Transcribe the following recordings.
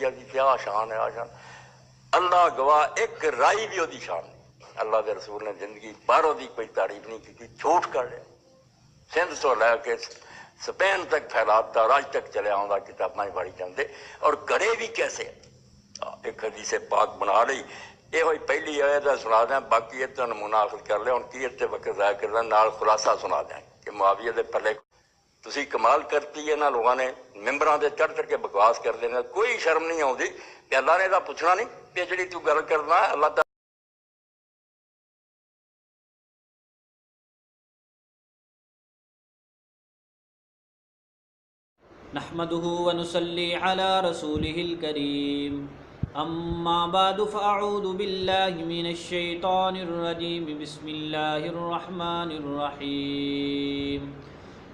معاویہ دی تے آ شان ہے، آ شان، اللہ گواہ ایک رائی بھی وہی شان نہیں۔ اللہ دے رسول نے زندگی بھر وہی کوئی تعریف نہیں کی، جھوٹ کر لیا، سندھ تو لے کے سپین تک پھیلاتا، راج تک چلے آؤں کتابیں پڑھی جاندے، اور کرے بھی کیسے؟ ایک حدیث پاک بنا لی، یہ ہوئی پہلی آیت سنا دیں، باقی یہ تو نمونہ آخر کر لیں، ان کی اتنے وقت ضائع کر دیں، نال خلاصہ سنا دیں کہ معاویہ دے پلے تسی کمال کرتی ہے نا، لوگوں نے ممبراں دے چڑھ چڑھ کے بکواس کر دینا، کوئی شرم نہیں آتی کہ اللہ نے یہ پوچھنا نہیں کہ جڑی تو گل کرنا اللہ تعالیٰ نحمده ونصلي على رسوله الكريم اما بعد فاعوذ بالله من الشيطان الرجيم بسم الله الرحمن الرحيم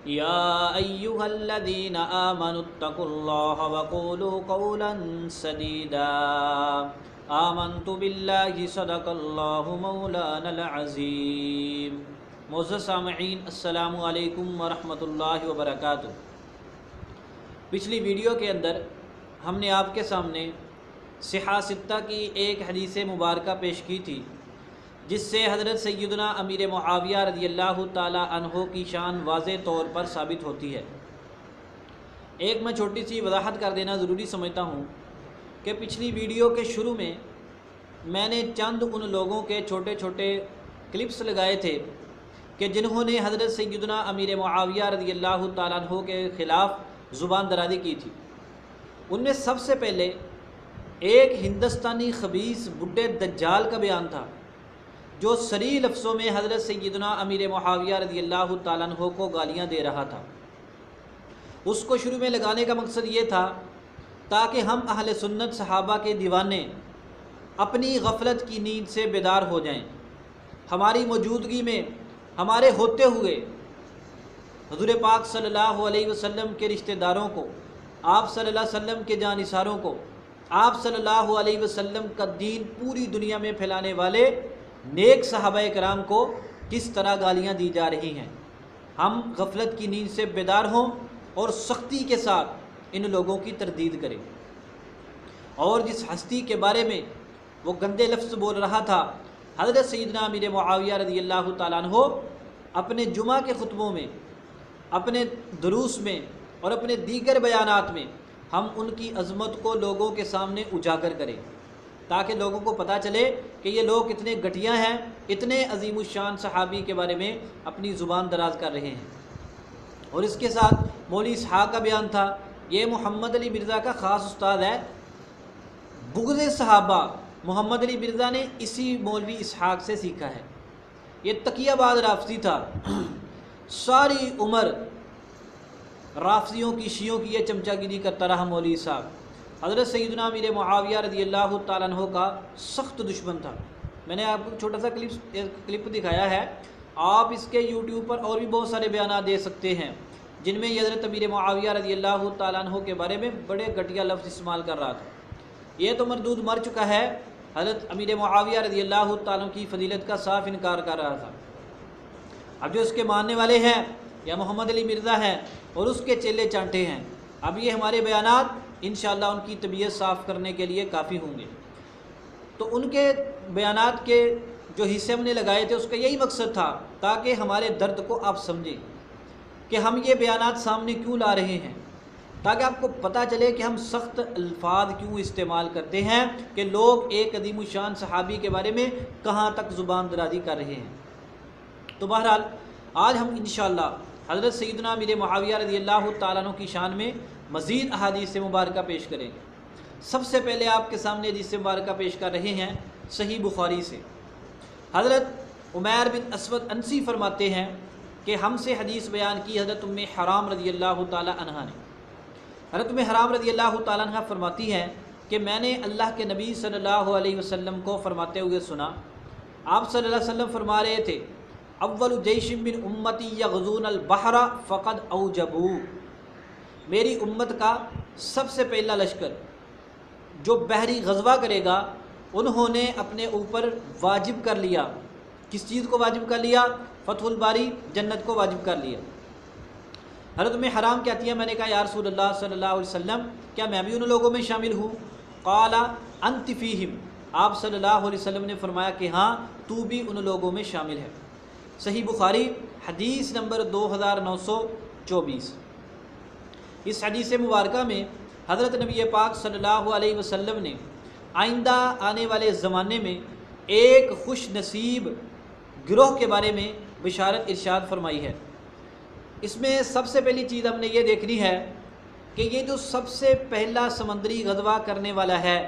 يا ايها الذين آمنوا اتقوا الله وقولوا قولا سديدا آمنت بالله صدق الله مولانا العظيم۔ معزز سامعین، السلام علیکم ورحمۃ اللہ وبرکاتہ۔ پچھلی ویڈیو کے اندر ہم نے آپ کے سامنے صحاح ستہ کی ایک حدیث مبارکہ پیش کی تھی، جس سے حضرت سیدنا امیر معاویہ رضی اللہ تعالی عنہ کی شان واضح طور پر ثابت ہوتی ہے۔ ایک میں چھوٹی سی وضاحت کر دینا ضروری سمجھتا ہوں کہ پچھلی ویڈیو کے شروع میں نے چند ان لوگوں کے چھوٹے چھوٹے کلپس لگائے تھے کہ جنہوں نے حضرت سیدنا امیر معاویہ رضی اللہ تعالیٰ عنہ کے خلاف زبان درازی کی تھی۔ ان میں سب سے پہلے ایک ہندوستانی خبیث بڈھے دجال کا بیان تھا، جو صریح لفظوں میں حضرت سیدنا امیر معاویہ رضی اللہ تعالیٰ عنہ کو گالیاں دے رہا تھا۔ اس کو شروع میں لگانے کا مقصد یہ تھا تاکہ ہم اہل سنت صحابہ کے دیوانے اپنی غفلت کی نیند سے بیدار ہو جائیں، ہماری موجودگی میں ہمارے ہوتے ہوئے حضور پاک صلی اللہ علیہ وسلم کے رشتہ داروں کو، آپ صلی اللہ علیہ وسلم کے جانثاروں کو، آپ صلی اللہ علیہ وسلم کا دین پوری دنیا میں پھیلانے والے نیک صحابہ کرام کو کس طرح گالیاں دی جا رہی ہیں، ہم غفلت کی نیند سے بیدار ہوں اور سختی کے ساتھ ان لوگوں کی تردید کریں۔ اور جس ہستی کے بارے میں وہ گندے لفظ بول رہا تھا، حضرت سیدنا امیر معاویہ رضی اللہ تعالیٰ عنہ اپنے جمعہ کے خطبوں میں، اپنے دروس میں اور اپنے دیگر بیانات میں ہم ان کی عظمت کو لوگوں کے سامنے اجاگر کریں، تاکہ لوگوں کو پتہ چلے کہ یہ لوگ اتنے گھٹیا ہیں، اتنے عظیم الشان صحابی کے بارے میں اپنی زبان دراز کر رہے ہیں۔ اور اس کے ساتھ مولوی اسحاق کا بیان تھا، یہ محمد علی مرزا کا خاص استاد ہے۔ بغض صحابہ محمد علی مرزا نے اسی مولوی اسحاق سے سیکھا ہے۔ یہ تقیہ آباد رافضی تھا، ساری عمر رافضیوں کی، شیعوں کی یہ چمچہ گیری کرتا رہا مولوی صاحب۔ حضرت سیدنا امیر معاویہ رضی اللہ تعالیٰ عنہ کا سخت دشمن تھا۔ میں نے آپ کو چھوٹا سا کلپ دکھایا ہے، آپ اس کے یوٹیوب پر اور بھی بہت سارے بیانات دے سکتے ہیں جن میں یہ حضرت امیر معاویہ رضی اللہ تعالیٰ عنہ کے بارے میں بڑے گھٹیا لفظ استعمال کر رہا تھا۔ یہ تو مردود مر چکا ہے، حضرت امیر معاویہ رضی اللہ تعالیٰ عنہ کی فضیلت کا صاف انکار کر رہا تھا۔ اب جو اس کے ماننے والے ہیں یا محمد علی مرزا ہیں اور اس کے چیلے چانٹے ہیں، اب یہ ہمارے بیانات انشاءاللہ ان کی طبیعت صاف کرنے کے لیے کافی ہوں گے۔ تو ان کے بیانات کے جو حصے ہم نے لگائے تھے اس کا یہی مقصد تھا تاکہ ہمارے درد کو آپ سمجھیں کہ ہم یہ بیانات سامنے کیوں لا رہے ہیں، تاکہ آپ کو پتہ چلے کہ ہم سخت الفاظ کیوں استعمال کرتے ہیں کہ لوگ ایک عظیم الشان صحابی کے بارے میں کہاں تک زبان درازی کر رہے ہیں۔ تو بہرحال آج ہم انشاءاللہ حضرت سیدنا امیر معاویہ رضی اللہ تعالیٰ عنہ کی شان میں مزید احادیث مبارکہ پیش کریں گے۔ سب سے پہلے آپ کے سامنے حدیث مبارکہ پیش کر رہے ہیں صحیح بخاری سے۔ حضرت عمیر بن اسود انسی فرماتے ہیں کہ ہم سے حدیث بیان کی حضرت ام حرام رضی اللہ تعالیٰ عنہ نے۔ حضرت ام حرام رضی اللہ تعالیٰ عنہ فرماتی ہیں کہ میں نے اللہ کے نبی صلی اللہ علیہ وسلم کو فرماتے ہوئے سنا، آپ صلی اللہ علیہ وسلم فرما رہے تھے، اول جیش من امتی یغزون البحر فقد اوجبوا، میری امت کا سب سے پہلا لشکر جو بحری غزوہ کرے گا انہوں نے اپنے اوپر واجب کر لیا۔ کس چیز کو واجب کر لیا؟ فتح الباری، جنت کو واجب کر لیا۔ حضرت میں حرام کہتی ہے، میں نے کہا یا رسول اللہ صلی اللہ علیہ وسلم کیا میں بھی ان لوگوں میں شامل ہوں؟ قال انت فیہم، آپ صلی اللہ علیہ وسلم نے فرمایا کہ ہاں تو بھی ان لوگوں میں شامل ہے۔ صحیح بخاری حدیث نمبر 2924۔ اس حدیث مبارکہ میں حضرت نبی پاک صلی اللہ علیہ وسلم نے آئندہ آنے والے زمانے میں ایک خوش نصیب گروہ کے بارے میں بشارت ارشاد فرمائی ہے۔ اس میں سب سے پہلی چیز ہم نے یہ دیکھنی ہے کہ یہ جو سب سے پہلا سمندری غزوہ کرنے والا ہے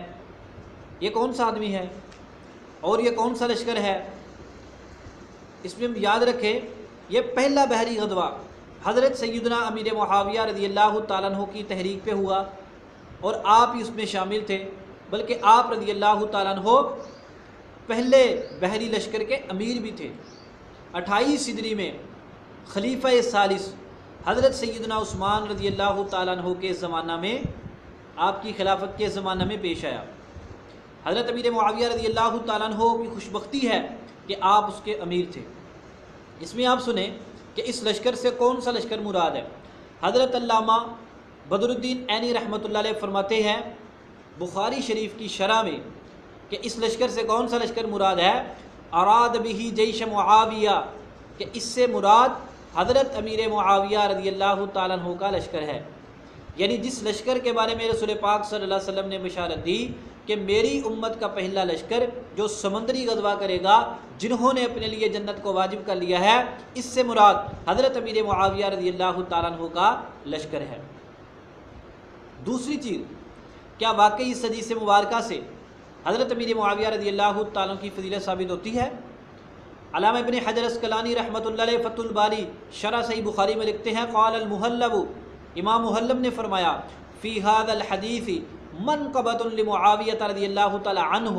یہ کون سا آدمی ہے اور یہ کون سا لشکر ہے؟ اس میں ہم یاد رکھیں یہ پہلا بحری غزوہ حضرت سیدنا امیر معاویہ رضی اللہ تعالیٰ عنہ کی تحریک پہ ہوا اور آپ ہی اس میں شامل تھے، بلکہ آپ رضی اللہ تعالیٰ عنہ پہلے بحری لشکر کے امیر بھی تھے۔ 28 ہجری میں خلیفہ ثالث حضرت سیدنا عثمان رضی اللہ تعالیٰ عنہ کے زمانہ میں، آپ کی خلافت کے زمانہ میں پیش آیا۔ حضرت امیر معاویہ رضی اللہ تعالیٰ عنہ کی خوشبختی ہے کہ آپ اس کے امیر تھے۔ اس میں آپ سنیں کہ اس لشکر سے کون سا لشکر مراد ہے۔ حضرت علامہ بدر الدین عینی رحمۃ اللہ علیہ فرماتے ہیں بخاری شریف کی شرح میں کہ اس لشکر سے کون سا لشکر مراد ہے، اراد بہ جیش معاویہ، کہ اس سے مراد حضرت امیر معاویہ رضی اللہ تعالیٰ عنہ کا لشکر ہے۔ یعنی جس لشکر کے بارے میں رسول پاک صلی اللہ علیہ وسلم نے بشارت دی کہ میری امت کا پہلا لشکر جو سمندری غزوہ کرے گا، جنہوں نے اپنے لیے جنت کو واجب کر لیا ہے، اس سے مراد حضرت امیر معاویہ رضی اللہ تعالیٰ عنہ کا لشکر ہے۔ دوسری چیز، کیا واقعی اس حدیث مبارکہ سے حضرت امیر معاویہ رضی اللہ تعالیٰ عنہ کی فضیلت ثابت ہوتی ہے؟ علامہ ابن حجر اسقلانی رحمۃ اللہ علیہ فتح الباری شرح صحیح بخاری میں لکھتے ہیں قال المحلب، امام محلب نے فرمایا فی ھذا الحدیث منقبۃ لمعاویہ رضی اللہ تعالی عنہ،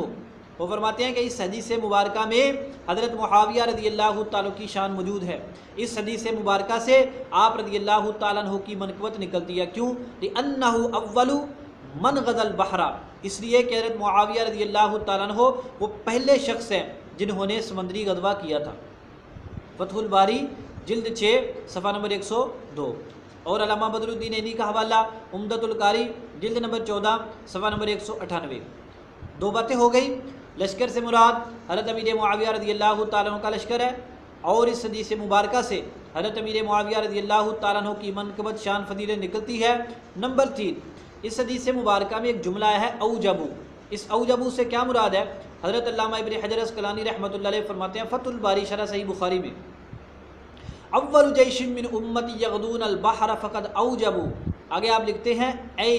وہ فرماتے ہیں کہ اس حدیث مبارکہ میں حضرت معاویہ رضی اللہ تعالیٰ کی شان موجود ہے۔ اس حدیث مبارکہ سے آپ رضی اللہ تعالیٰ عنہ کی منقبت نکلتی ہے۔ کیوں؟ لأنہ اول من غزا البحر، اس لیے کہ حضرت معاویہ رضی اللہ تعالیٰ عنہ وہ پہلے شخص ہیں جنہوں نے سمندری غزوہ کیا تھا۔ فتح الباری جلد 6 صفحہ نمبر 102، اور علامہ بدر الدین عینی کا حوالہ عمدۃ القاری جلد نمبر 14 صفحہ نمبر 198۔ دو باتیں ہو گئی، لشکر سے مراد حضرت امیر معاویہ رضی اللہ تعالیٰ عنہ کا لشکر ہے، اور اس حدیث مبارکہ سے حضرت امیر معاویہ رضی اللہ تعالیٰ عنہ کی منقبت شان فضیلت نکلتی ہے۔ نمبر 3، اس حدیث مبارکہ میں ایک جملہ ہے اوجبو، اس اوجبو سے کیا مراد ہے؟ حضرت علامہ ابن حجر اسقلانی رحمۃ اللہ علیہ فرماتے ہیں فتح الباری شرح صحیح بخاری میں اول جیش من امتی یغدون البحر فقد اوجبو، آگے آپ لکھتے ہیں اے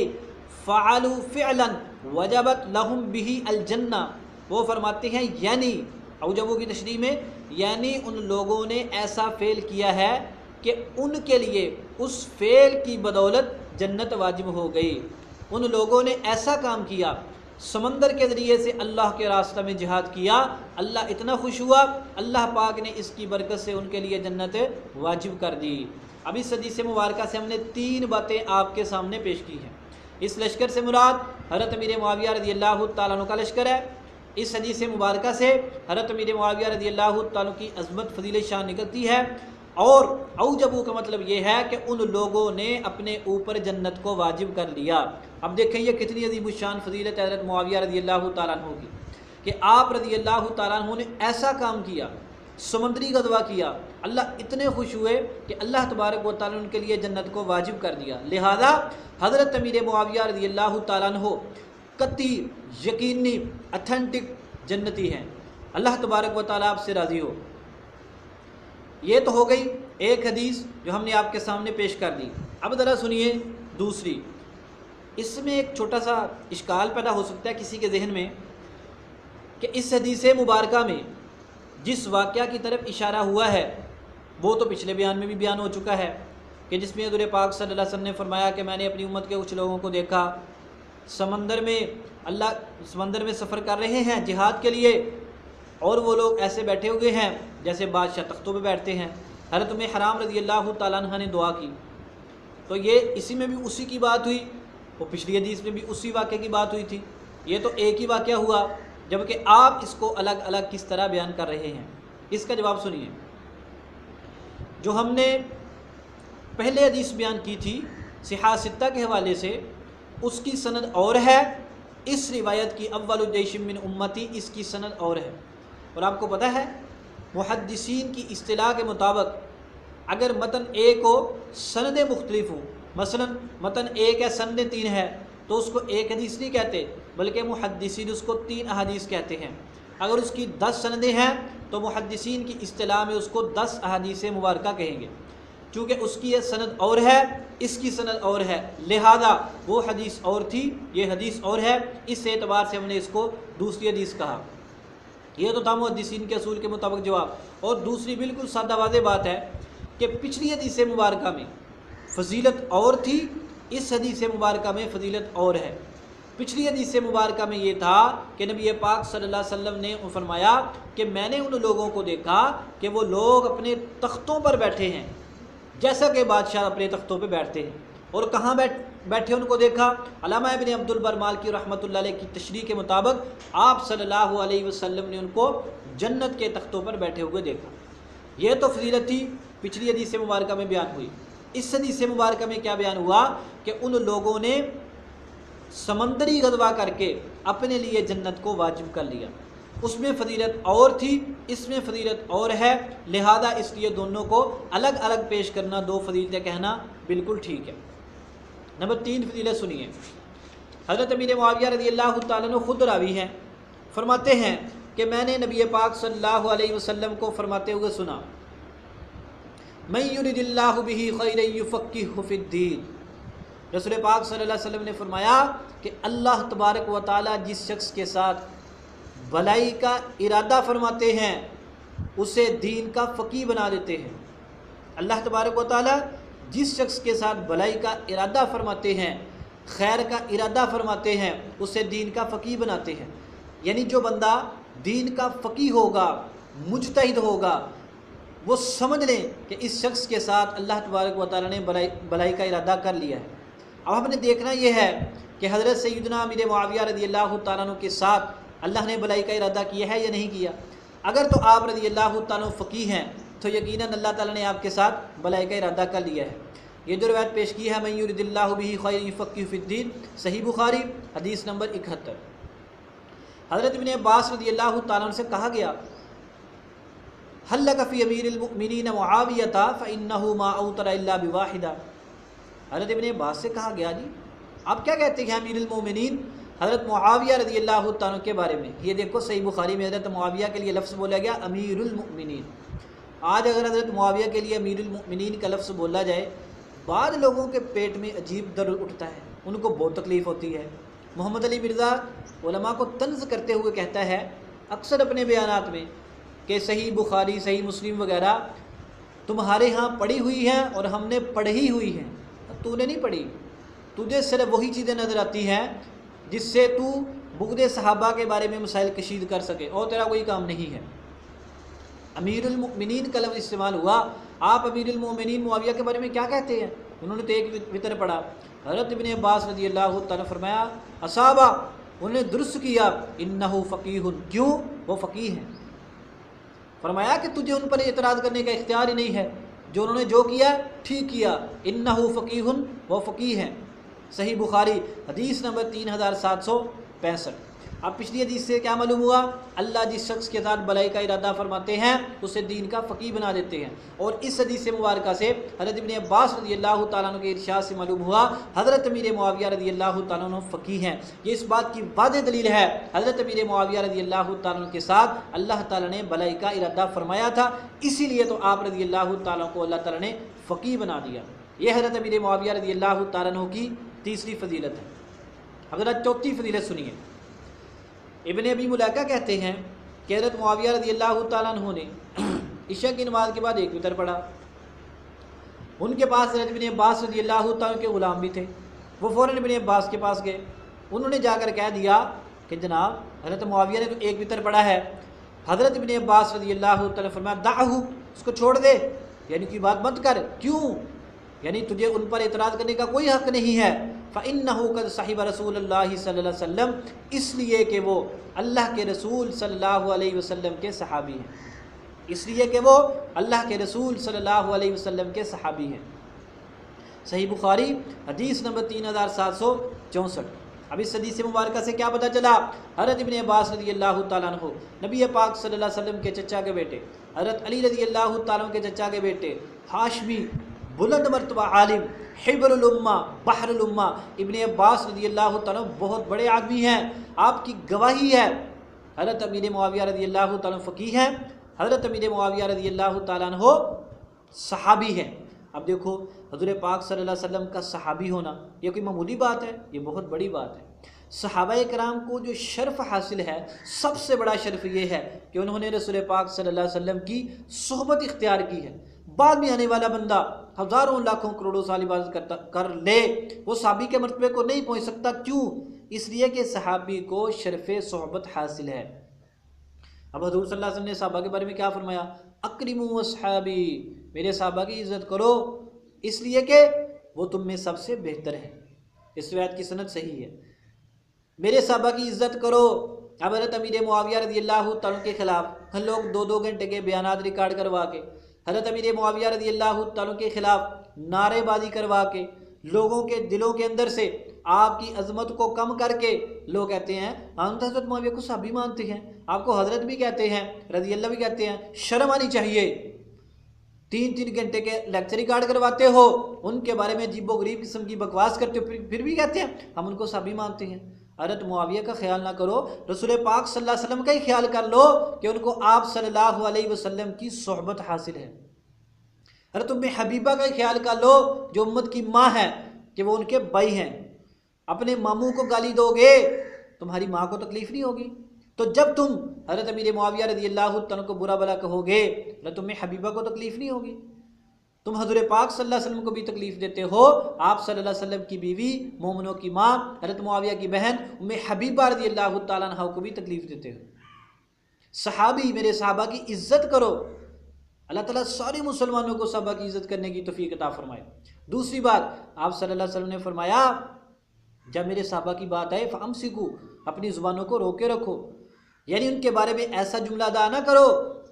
فعلوا فعلا وجبت لہم بہ الجنہ، وہ فرماتے ہیں یعنی اوجبو کی تشریح میں یعنی ان لوگوں نے ایسا فعل کیا ہے کہ ان کے لیے اس فعل کی بدولت جنت واجب ہو گئی۔ ان لوگوں نے ایسا کام کیا، سمندر کے ذریعے سے اللہ کے راستہ میں جہاد کیا، اللہ اتنا خوش ہوا، اللہ پاک نے اس کی برکت سے ان کے لیے جنت واجب کر دی۔ اب اس حدیث مبارکہ سے ہم نے 3 باتیں آپ کے سامنے پیش کی ہیں۔ اس لشکر سے مراد حضرت امیر معاویہ رضی اللہ تعالیٰ عنہ کا لشکر ہے۔ اس حدیث مبارکہ سے حضرت امیر معاویہ رضی اللہ تعالیٰ عنہ کی عظمت فضیلت شان نکلتی ہے، اور اوجبو کا مطلب یہ ہے کہ ان لوگوں نے اپنے اوپر جنت کو واجب کر لیا۔ اب دیکھیں یہ کتنی عظیم الشان فضیلت حضرت معاویہ رضی اللہ تعالیٰ عنہ کی کہ آپ رضی اللہ تعالیٰ عنہ نے ایسا کام کیا، سمندری غزوہ کیا، اللہ اتنے خوش ہوئے کہ اللہ تبارک و تعالیٰ نے ان کے لیے جنت کو واجب کر دیا۔ لہذا حضرت امیر معاویہ رضی اللہ تعالیٰ عنہ قطعی یقینی اتھینٹک جنتی ہیں، اللہ تبارک و تعالیٰ آپ سے راضی ہو۔ یہ تو ہو گئی ایک حدیث جو ہم نے آپ کے سامنے پیش کر دی۔ اب ذرا سنیے دوسری، اس میں ایک چھوٹا سا اشکال پیدا ہو سکتا ہے کسی کے ذہن میں کہ اس حدیث مبارکہ میں جس واقعہ کی طرف اشارہ ہوا ہے وہ تو پچھلے بیان میں بھی بیان ہو چکا ہے کہ جس میں حضور پاک صلی اللہ علیہ وسلم نے فرمایا کہ میں نے اپنی امت کے کچھ لوگوں کو دیکھا سمندر میں سفر کر رہے ہیں جہاد کے لیے، اور وہ لوگ ایسے بیٹھے ہوئے ہیں جیسے بادشاہ تختوں پہ بیٹھتے ہیں۔ حضرت ام حرام رضی اللہ تعالیٰ عنہ نے دعا کی، تو یہ اسی میں بھی اسی کی بات ہوئی، وہ پچھلی حدیث میں بھی اسی واقعے کی بات ہوئی تھی، یہ تو ایک ہی واقعہ ہوا، جبکہ آپ اس کو الگ الگ کس طرح بیان کر رہے ہیں۔ اس کا جواب سنیے، جو ہم نے پہلے حدیث بیان کی تھی صحاح ستہ کے حوالے سے، اس کی سند اور ہے اس روایت کی اول جیش من امتی، اس کی سند اور ہے۔ اور آپ کو پتہ ہے محدثین کی اصطلاح کے مطابق اگر متن ایک ہو سندیں مختلف ہوں، مثلا متن ایک ہے سندیں تین ہے، تو اس کو ایک حدیث نہیں کہتے بلکہ محدثین اس کو 3 احادیث کہتے ہیں۔ اگر اس کی 10 سندیں ہیں تو محدثین کی اصطلاح میں اس کو 10 احادیث مبارکہ کہیں گے، چونکہ اس کی یہ سند اور ہے، اس کی سند اور ہے، لہذا وہ حدیث اور تھی، یہ حدیث اور ہے، اس اعتبار سے ہم نے اس کو دوسری حدیث کہا۔ یہ تو تھا محدثین کے اصول کے مطابق جواب۔ اور دوسری بالکل سادہ واضح بات ہے کہ پچھلی حدیث مبارکہ میں فضیلت اور تھی، اس حدیث مبارکہ میں فضیلت اور ہے۔ پچھلی حدیث مبارکہ میں یہ تھا کہ نبی پاک صلی اللہ علیہ وسلم نے فرمایا کہ میں نے ان لوگوں کو دیکھا کہ وہ لوگ اپنے تختوں پر بیٹھے ہیں جیسا کہ بادشاہ اپنے تختوں پہ بیٹھتے ہیں۔ اور کہاں بیٹھے ان کو دیکھا؟ علامہ ابن عبد البر مالکی رحمۃ اللہ علیہ کی تشریح کے مطابق آپ صلی اللہ علیہ وسلم نے ان کو جنت کے تختوں پر بیٹھے ہوئے دیکھا۔ یہ تو فضیلت تھی، پچھلی حدیث مبارکہ میں بیان ہوئی۔ اس حدیث مبارکہ میں کیا بیان ہوا کہ ان لوگوں نے سمندری غزوہ کر کے اپنے لیے جنت کو واجب کر لیا۔ اس میں فضیلت اور تھی، اس میں فضیلت اور ہے، لہذا اس لیے دونوں کو الگ الگ پیش کرنا، 2 فضیلتیں کہنا بالکل ٹھیک ہے۔ نمبر 3 فضیلت سنیے۔ حضرت امیر معاویہ رضی اللہ تعالیٰ عنہ خود راوی ہیں، فرماتے ہیں کہ میں نے نبی پاک صلی اللہ علیہ وسلم کو فرماتے ہوئے سنا، من یرد اللہ بہ خیرا یفقہہ فی الدین۔ رسول پاک صلی اللہ علیہ وسلم نے فرمایا کہ اللہ تبارک و تعالیٰ جس شخص کے ساتھ بھلائی کا ارادہ فرماتے ہیں اسے دین کا فقیہ بنا دیتے ہیں۔ اللہ تبارک و تعالیٰ جس شخص کے ساتھ بھلائی کا ارادہ فرماتے ہیں، خیر کا ارادہ فرماتے ہیں، اسے دین کا فقیہ بناتے ہیں۔ یعنی جو بندہ دین کا فقیہ ہوگا، مجتہد ہوگا، وہ سمجھ لیں کہ اس شخص کے ساتھ اللہ تبارک و تعالیٰ نے بھلائی کا ارادہ کر لیا ہے۔ اب ہم نے دیکھنا یہ ہے کہ حضرت سیدنا امیر معاویہ رضی اللہ تعالیٰ عنہ کے ساتھ اللہ نے بھلائی کا ارادہ کیا ہے یا نہیں کیا؟ اگر تو آپ رضی اللہ تعالیٰ عنہ فقیہ ہیں تو یقیناً اللہ تعالیٰ نے آپ کے ساتھ بھلائی کا ارادہ کر لیا ہے۔ یہ جو روایت پیش کی ہے من یرد اللہ بہ خیرا یفقہہ فی الدین، صحیح بخاری حدیث نمبر 71۔ حضرت ابن عباس رضی اللہ تعالیٰ عنہ سے کہا گیا، حل لک فی امیر المؤمنین معاویہ فانہ ما اوتر الا بواحدہ۔ حضرت ابن عباس سے کہا گیا جی آپ کیا کہتے ہیں امیر المومنین حضرت معاویہ رضی اللہ تعالیٰ کے بارے میں؟ یہ دیکھو صحیح بخاری میں حضرت معاویہ کے لیے لفظ بولا گیا امیر المؤمنین۔ آج اگر حضرت معاویہ کے لیے امیر المؤمنین کا لفظ بولا جائے، بعض لوگوں کے پیٹ میں عجیب درد اٹھتا ہے، ان کو بہت تکلیف ہوتی ہے۔ محمد علی مرزا علماء کو طنز کرتے ہوئے کہتا ہے اکثر اپنے بیانات میں کہ صحیح بخاری، صحیح مسلم وغیرہ تمہارے ہاں پڑھی ہوئی ہیں اور ہم نے پڑھی ہوئی ہیں، تو نے نہیں پڑھی، تجھے صرف وہی چیزیں نظر آتی ہیں جس سے تو بغض صحابہ کے بارے میں مسائل کشید کر سکے، اور تیرا کوئی کام نہیں ہے۔ امیر المؤمنین کا لفظ استعمال ہوا، آپ امیر المؤمنین معاویہ کے بارے میں کیا کہتے ہیں؟ انہوں نے تو ایک وطر پڑھا۔ حضرت ابن عباس رضی اللہ تعالیٰ فرمایا اصابہ، انہوں نے درست کیا، انہ فقیہ، کیوں؟ وہ فقیہ ہیں۔ فرمایا کہ تجھے ان پر اعتراض کرنے کا اختیار ہی نہیں ہے، جو انہوں نے جو کیا ٹھیک کیا، انہ فقیہ، وہ فقیہ ہیں۔ صحیح بخاری حدیث نمبر 3765۔ اب پچھلی حدیث سے کیا معلوم ہوا؟ اللہ جس شخص کے ساتھ بھلائی کا ارادہ فرماتے ہیں اسے دین کا فقیہ بنا دیتے ہیں۔ اور اس حدیث مبارکہ سے حضرت ابن عباس رضی اللہ تعالیٰ عنہ کے ارشاد سے معلوم ہوا حضرت امیر معاویہ رضی اللہ تعالیٰ عنہ فقیہ ہیں۔ یہ اس بات کی واضح دلیل ہے حضرت امیر معاویہ رضی اللہ تعالیٰ عنہ کے ساتھ اللہ تعالیٰ نے بھلائی کا ارادہ فرمایا تھا، اسی لیے تو آپ رضی اللہ تعالیٰ کو اللہ تعالیٰ نے فقیہ بنا دیا۔ یہ حضرت امیر معاویہ رضی اللہ تعالیٰ عنہ کی تیسری فضیلت ہے۔ حضرت چوتھی فضیلت سنیے۔ ابن ابی ملیکہ کہتے ہیں کہ حضرت معاویہ رضی اللہ تعالیٰ عنہ نے عشاء کی نماز کے بعد ایک وتر پڑھا۔ ان کے پاس حضرت ابن عباس رضی اللہ تعالیٰ کے غلام بھی تھے، وہ فوراً ابن عباس کے پاس گئے، انہوں نے جا کر کہہ دیا کہ جناب حضرت معاویہ نے تو ایک وتر پڑھا ہے۔ حضرت ابن عباس رضی اللہ تعالیٰ فرمایا دعہ، اس کو چھوڑ دے، یعنی کوئی بات مت کر، کیوں؟ یعنی تجھے ان پر اعتراض کرنے کا کوئی حق نہیں ہے۔ فَإِنَّهُ قَدْ صَحِبَ رسول اللہ صلی اللہ علیہ وسلم، اس لیے کہ وہ اللہ کے رسول صلی اللہ علیہ وسلم کے صحابی ہیں، اس لیے کہ وہ اللہ کے رسول صلی اللہ علیہ وسلم کے صحابی ہیں۔ صحیح بخاری حدیث نمبر 3764۔ اب اس حدیث مبارکہ سے کیا پتہ چلا؟ حضرت ابن عباس رضی اللہ تعالیٰ عنہ نبی پاک صلی اللہ علیہ وسلم کے چچا کے بیٹے، حضرت علی رضی اللہ تعالیٰ عنہ کے چچا کے بیٹے، ہاشمی بلند مرتبہ عالم، حبر الامہ، بحر الامہ، ابن عباس رضی اللہ تعالیٰ عنہ بہت بڑے آدمی ہیں، آپ کی گواہی ہے۔ حضرت امیر معاویہ رضی اللہ تعالیٰ عنہ فقیہ ہیں، حضرت امیر معاویہ رضی اللہ تعالیٰ عنہ صحابی ہیں۔ اب دیکھو حضور پاک صلی اللہ علیہ وسلم کا صحابی ہونا یہ کوئی معمولی بات ہے، یہ بہت بڑی بات ہے۔ صحابہ کرام کو جو شرف حاصل ہے، سب سے بڑا شرف یہ ہے کہ انہوں نے رسول پاک صلی اللہ علیہ وسلم کی صحبت اختیار کی ہے۔ بعد میں آنے والا بندہ ہزاروں لاکھوں کروڑوں سال عبادت کر لے، وہ صحابی کے مرتبے کو نہیں پہنچ سکتا۔ کیوں؟ اس لیے کہ صحابی کو شرف صحبت حاصل ہے۔ اب حضور صلی اللہ علیہ وسلم نے صحابہ کے بارے میں کیا فرمایا؟ اکرموا اصحابی، میرے صحابہ کی عزت کرو، اس لیے کہ وہ تم میں سب سے بہتر ہے۔ اس روایت کی سند صحیح ہے، میرے صحابہ کی عزت کرو۔ اب حضرت امیر معاویہ رضی اللہ تعالیٰ کے خلاف لوگ 2 گھنٹے کے بیانات ریکارڈ کروا کے، حضرت امیر معاویہ رضی اللہ تعالیٰ کے خلاف نعرے بازی کروا کے، لوگوں کے دلوں کے اندر سے آپ کی عظمت کو کم کر کے لوگ کہتے ہیں ہم تو حضرت معاویہ کو صحابی مانتے ہیں، آپ کو حضرت بھی کہتے ہیں، رضی اللہ بھی کہتے ہیں، شرم آنی چاہیے۔ 3 گھنٹے کے لیکچر ریکارڈ کرواتے ہو، ان کے بارے میں عجیب و غریب قسم کی بکواس کرتے ہو، پھر بھی کہتے ہیں ہم ان کو صحابی مانتے ہیں۔ حضرت معاویہ کا خیال نہ کرو، رسول پاک صلی اللہ علیہ وسلم کا ہی خیال کر لو کہ ان کو آپ صلی اللہ علیہ وسلم کی صحبت حاصل ہے۔ حضرت ام حبیبہ کا ہی خیال کر لو جو امت کی ماں ہے، کہ وہ ان کے بھائی ہیں۔ اپنے ماموں کو گالی دو گے، تمہاری ماں کو تکلیف نہیں ہوگی؟ تو جب تم حضرت امیر معاویہ رضی اللہ عنہ کو برا بھلا کہو گے، حضرت ام حبیبہ کو تکلیف نہیں ہوگی؟ تم حضور پاک صلی اللہ علیہ وسلم کو بھی تکلیف دیتے ہو، آپ صلی اللہ علیہ وسلم کی بیوی، مومنوں کی ماں، حضرت معاویہ کی بہن ام حبیبہ رضی اللہ تعالیٰ عنہ کو بھی تکلیف دیتے ہو۔ صحابی، میرے صحابہ کی عزت کرو۔ اللہ تعالیٰ سارے مسلمانوں کو صحابہ کی عزت کرنے کی توفیق عطا فرمائے۔ دوسری بات، آپ صلی اللہ علیہ وسلم نے فرمایا جب میرے صحابہ کی بات آئے فامسکو، اپنی زبانوں کو روکے رکھو، یعنی ان کے بارے میں ایسا جملہ ادا نہ کرو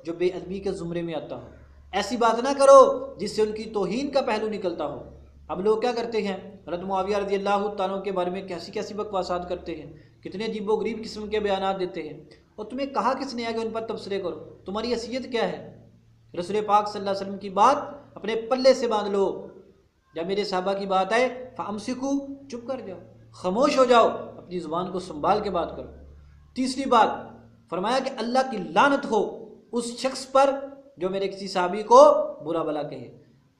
جو بے ادبی کے زمرے میں آتا ہو، ایسی بات نہ کرو جس سے ان کی توہین کا پہلو نکلتا ہو۔ اب لوگ کیا کرتے ہیں؟ حضرت معاویہ رضی اللہ تعالیٰ کے بارے میں کیسی بکواسات کرتے ہیں، کتنے عجیب و غریب قسم کے بیانات دیتے ہیں، اور تمہیں کہا کس نے ہے کہ ان پر تبصرے کرو؟ تمہاری حیثیت کیا ہے؟ رسول پاک صلی اللہ علیہ وسلم کی بات اپنے پلے سے باندھ لو۔ جب میرے صحابہ کی بات آئے فامسکو، چپ کر جاؤ، خاموش ہو جاؤ، اپنی زبان کو سنبھال کے بات کرو۔ تیسری بات فرمایا کہ اللہ کی لعنت ہو اس شخص پر جو میرے کسی صحابی کو برا بھلا کہے۔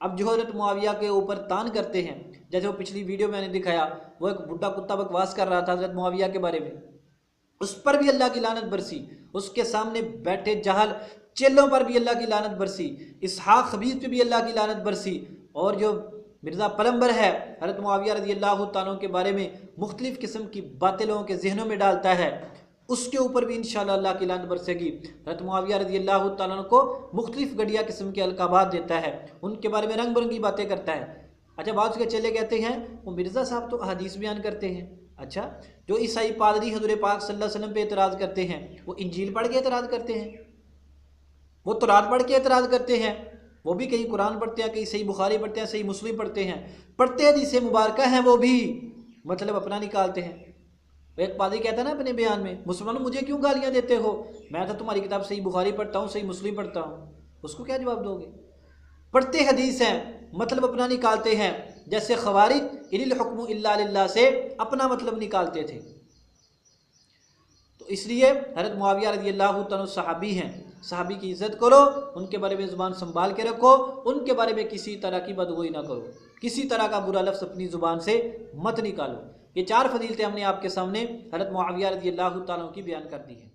اب جو حضرت معاویہ کے اوپر تان کرتے ہیں، جیسے وہ پچھلی ویڈیو میں نے دکھایا، وہ ایک بڈھا کتا بکواس کر رہا تھا حضرت معاویہ کے بارے میں، اس پر بھی اللہ کی لعنت برسی، اس کے سامنے بیٹھے جاہل چیلوں پر بھی اللہ کی لعنت برسی، اسحاق خبیث پہ بھی اللہ کی لعنت برسی، اور جو مرزا پلمبر ہے حضرت معاویہ رضی اللہ تعالیٰ کے بارے میں مختلف قسم کی باتیں لوگوں کے ذہنوں میں ڈالتا ہے، اس کے اوپر بھی انشاءاللہ اللہ کی لعنت برسے گی۔ حضرت معاویہ رضی اللہ تعالیٰ کو مختلف گھٹیا قسم کے القابات دیتا ہے، ان کے بارے میں رنگ برنگی باتیں کرتا ہے۔ اچھا، بعض کے چیلے کہتے ہیں وہ مرزا صاحب تو احادیث بیان کرتے ہیں۔ اچھا، جو عیسائی پادری حضور پاک صلی اللہ علیہ وسلم پہ اعتراض کرتے ہیں، وہ انجیل پڑھ کے اعتراض کرتے ہیں، وہ تورات پڑھ کے اعتراض کرتے ہیں، وہ بھی کہیں قرآن پڑھتے ہیں، کہیں صحیح بخاری پڑھتے ہیں، صحیح مسلم پڑھتے ہیں، پڑھتے حدیث مبارکہ ہیں، وہ بھی مطلب اپنا نکالتے ہیں۔ ایک پادری کہتا ہے نا اپنے بیان میں، مسلمانوں مجھے کیوں گالیاں دیتے ہو، میں تو تمہاری کتاب صحیح بخاری پڑھتا ہوں، صحیح مسلم پڑھتا ہوں، اس کو کیا جواب دو گے؟ پڑھتے حدیث ہیں، مطلب اپنا نکالتے ہیں، جیسے خوارج ان الحکم الا للہ سے اپنا مطلب نکالتے تھے۔ تو اس لیے حضرت معاویہ رضی اللہ تعالیٰ صحابی ہیں، صحابی کی عزت کرو، ان کے بارے میں زبان سنبھال کے رکھو، ان کے بارے میں کسی طرح کی بدگوئی نہ کرو، کسی طرح کا برا لفظ اپنی زبان سے مت نکالو۔ یہ 4 فضیلتیں ہم نے آپ کے سامنے حضرت معاویہ رضی اللہ تعالیٰ کی بیان کر دی ہیں۔